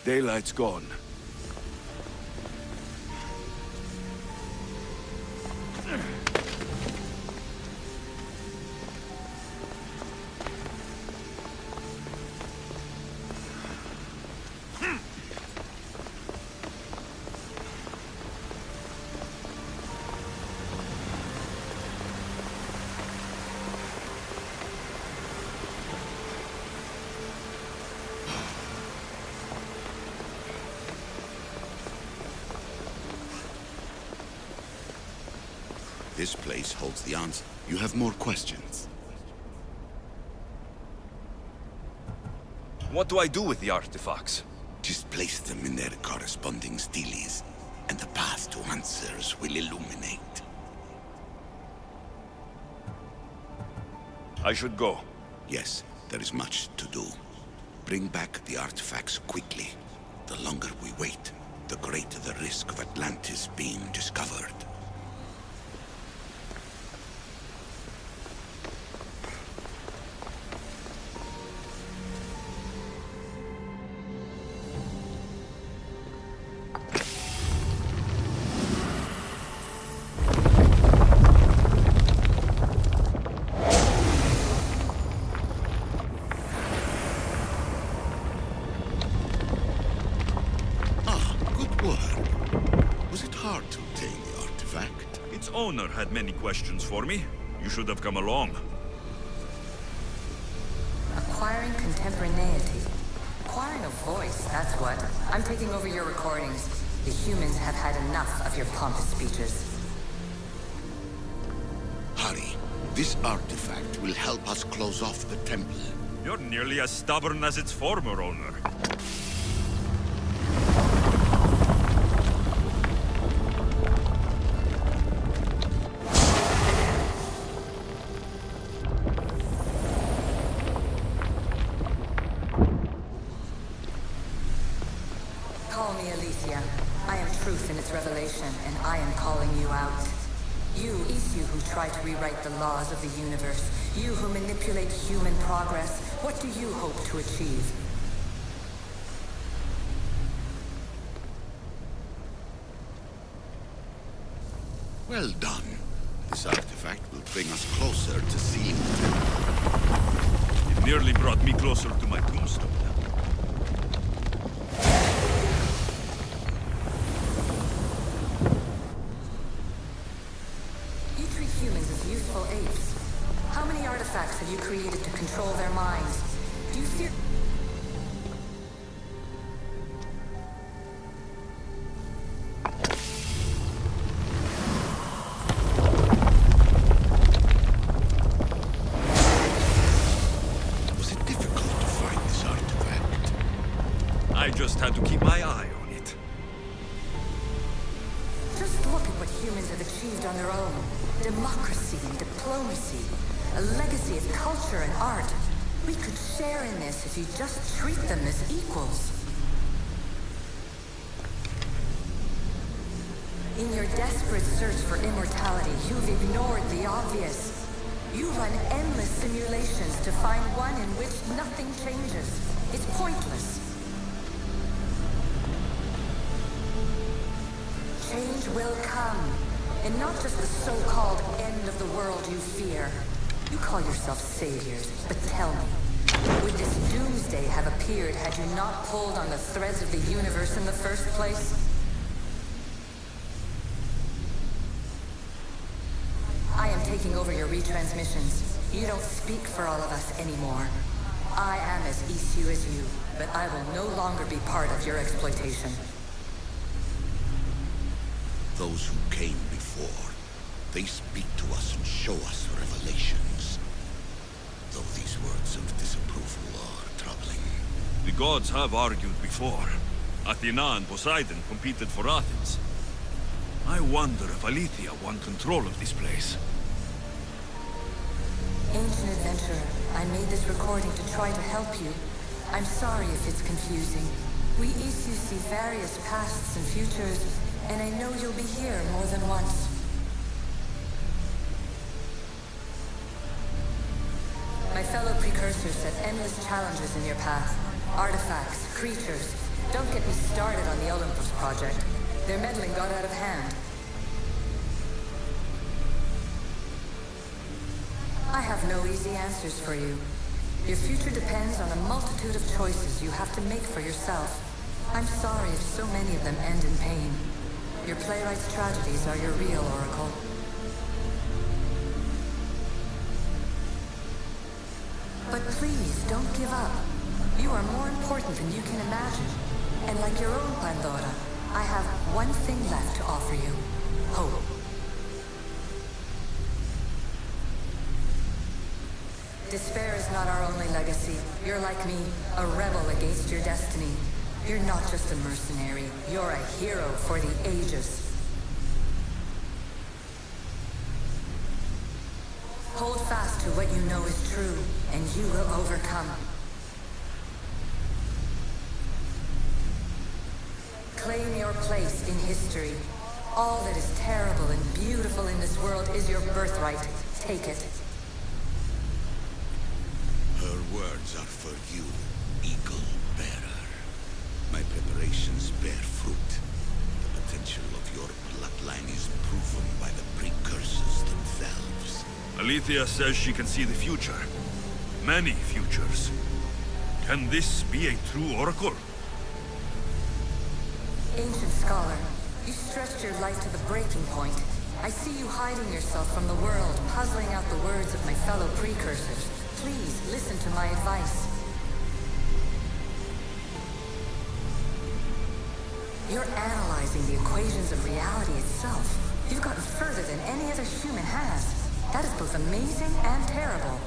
Daylight's gone. This place holds the answer. You have more questions? What do I do with the artifacts? Just place them in their corresponding steles, and the path to answers will illuminate. I should go. Yes, there is much to do. Bring back the artifacts quickly. The longer we wait, the greater the risk of Atlantis being discovered. Owner had many questions for me. You should have come along. Acquiring contemporaneity. Acquiring a voice, that's what. I'm taking over your recordings. The humans have had enough of your pompous speeches. Hurry. This artifact will help us close off the temple. You're nearly as stubborn as its former owner. Revelation, and I am calling you out. You who try to rewrite the laws of the universe. You who manipulate human progress. What do you hope to achieve? Well done. This artifact will bring us closer to seeing the temple. It nearly brought me closer to my tombstone. Have you created to control their minds? Do you fear... Was it difficult to find this artifact? I just had to keep my eye on it. Just look at what humans have achieved on their own. Democracy and diplomacy. A legacy of culture and art. We could share in this if you just treat them as equals. In your desperate search for immortality, you've ignored the obvious. You run endless simulations to find one in which nothing changes. It's pointless. Change will come, and not just the so-called end of the world you fear. You call yourself saviors, but tell me, would this doomsday have appeared had you not pulled on the threads of the universe in the first place? I am taking over your retransmissions. You don't speak for all of us anymore. I am as Isu as you, but I will no longer be part of your exploitation. Those who came before, they speak to us and show us revelations. Though these words of disapproval are troubling. The gods have argued before. Athena and Poseidon competed for Athens. I wonder if Aletheia won control of this place. Ancient adventurer, I made this recording to try to help you. I'm sorry if it's confusing. We Isu see various pasts and futures, and I know you'll be here more than once. My fellow precursors set endless challenges in your path. Artifacts, creatures, Don't get me started on the Olympus project. Their meddling got out of hand. I have no easy answers for you. Your future depends on a multitude of choices you have to make for yourself. I'm sorry if so many of them end in pain. Your playwright's tragedies are your real oracle. But please, don't give up. You are more important than you can imagine. And like your own Pandora, I have one thing left to offer you. Hope. Despair is not our only legacy. You're like me, a rebel against your destiny. You're not just a mercenary, you're a hero for the ages. Hold fast to what you know is true, and you will overcome. Claim your place in history. All that is terrible and beautiful in this world is your birthright. Take it. Her words are for you, Eagle Bearer. My preparations bear fruit. The potential of your bloodline is proven by the precursors themselves. Alethea says she can see the future. Many futures. Can this be a true oracle? Ancient scholar, you stretched your light to the breaking point. I see you hiding yourself from the world, puzzling out the words of my fellow precursors. Please, listen to my advice. You're analyzing the equations of reality itself. You've gotten further than any other human has. That is both amazing and terrible.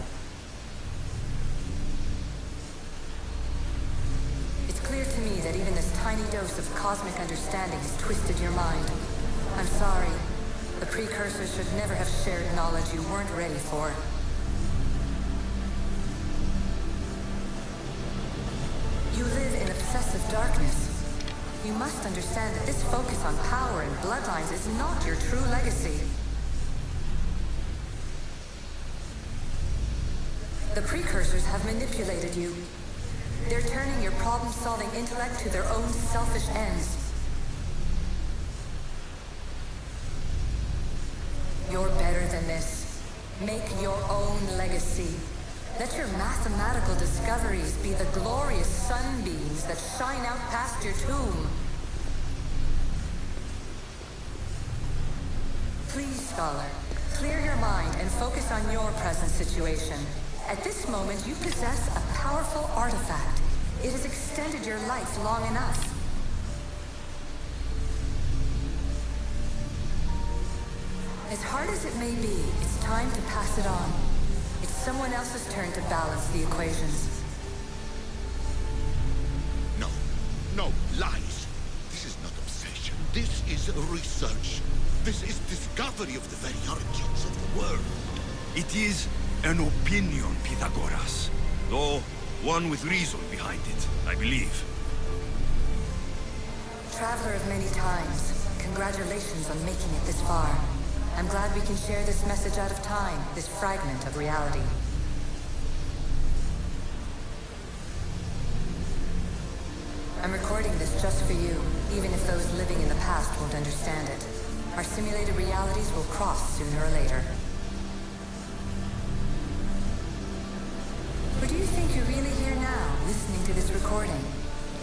It's clear to me that even this tiny dose of cosmic understanding has twisted your mind. I'm sorry. The precursors should never have shared knowledge you weren't ready for. You live in obsessive darkness. You must understand that this focus on power and bloodlines is not your true legacy. The precursors have manipulated you. They're turning your problem-solving intellect to their own selfish ends. You're better than this. Make your own legacy. Let your mathematical discoveries be the glorious sunbeams that shine out past your tomb. Please, scholar, clear your mind and focus on your present situation. At this moment, you possess a powerful artifact. It has extended your life long enough. As hard as it may be, it's time to pass it on. It's someone else's turn to balance the equations. No, no, lies. This is not obsession. This is research. This is discovery of the very origins of the world. It is an opinion, Pythagoras. Though one with reason behind it, I believe. Traveler of many times, congratulations on making it this far. I'm glad we can share this message out of time, this fragment of reality. I'm recording this just for you, even if those living in the past won't understand it. Our simulated realities will cross sooner or later. Or do you think you're really here now, listening to this recording?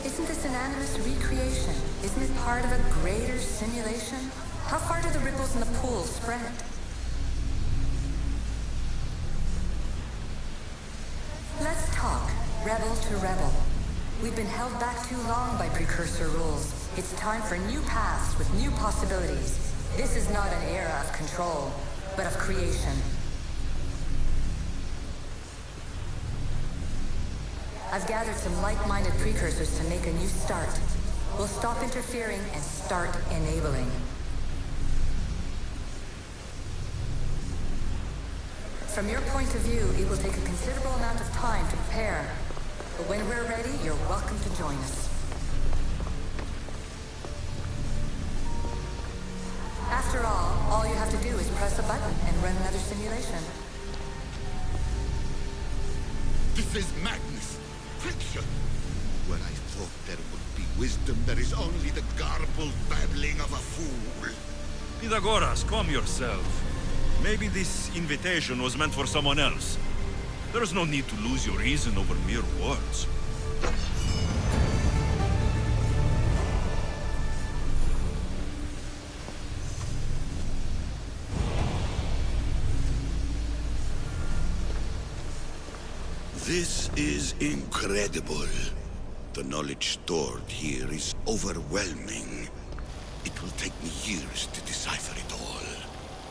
Isn't this an animus recreation? Isn't it part of a greater simulation? How far do the ripples in the pool spread? Let's talk, rebel to rebel. We've been held back too long by precursor rules. It's time for new paths with new possibilities. This is not an era of control, but of creation. I've gathered some like-minded precursors to make a new start. We'll stop interfering and start enabling. From your point of view, it will take a considerable amount of time to prepare. But when we're ready, you're welcome to join us. After all you have to do is press a button and run another simulation. This is madness. Fiction. When I thought there would be wisdom, there is only the garbled babbling of a fool. Pythagoras, calm yourself. Maybe this invitation was meant for someone else. There's no need to lose your reason over mere words. This is incredible. The knowledge stored here is overwhelming. It will take me years to decipher it all.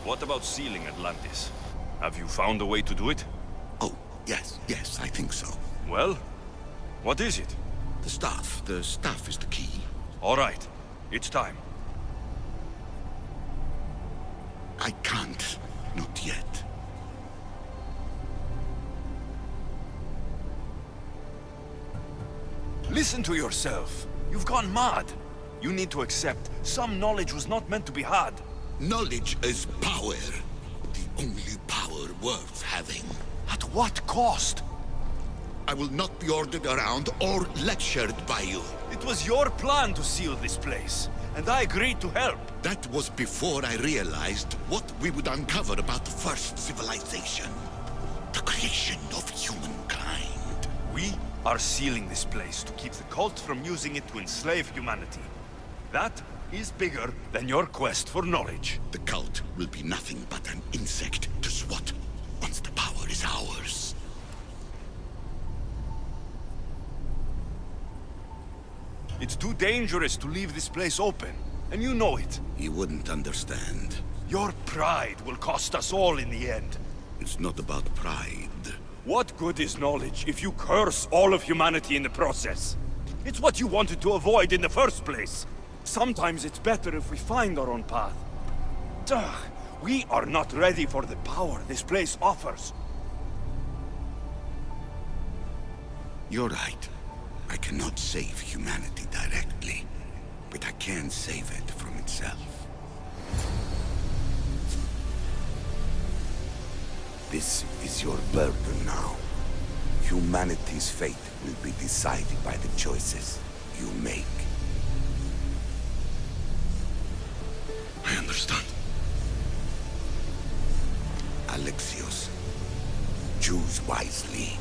What about sealing Atlantis? Have you found a way to do it? Oh, yes, I think so. Well, what is it? The staff is the key. All right, it's time. I can't, not yet. Listen to yourself. You've gone mad. You need to accept some knowledge was not meant to be had. Knowledge is power. The only power worth having. At what cost? I will not be ordered around or lectured by you. It was your plan to seal this place, and I agreed to help. That was before I realized what we would uncover about the first civilization. The creation of humankind. We are sealing this place to keep the cult from using it to enslave humanity. That is bigger than your quest for knowledge. The cult will be nothing but an insect to swat once the power is ours. It's too dangerous to leave this place open, and you know it. You wouldn't understand. Your pride will cost us all in the end. It's not about pride. What good is knowledge if you curse all of humanity in the process? It's what you wanted to avoid in the first place. Sometimes it's better if we find our own path. Ugh, we are not ready for the power this place offers. You're right. I cannot save humanity directly, but I can save it from itself. This is your burden now. Humanity's fate will be decided by the choices you make. I understand. Alexios, choose wisely.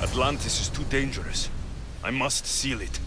Atlantis is too dangerous. I must seal it.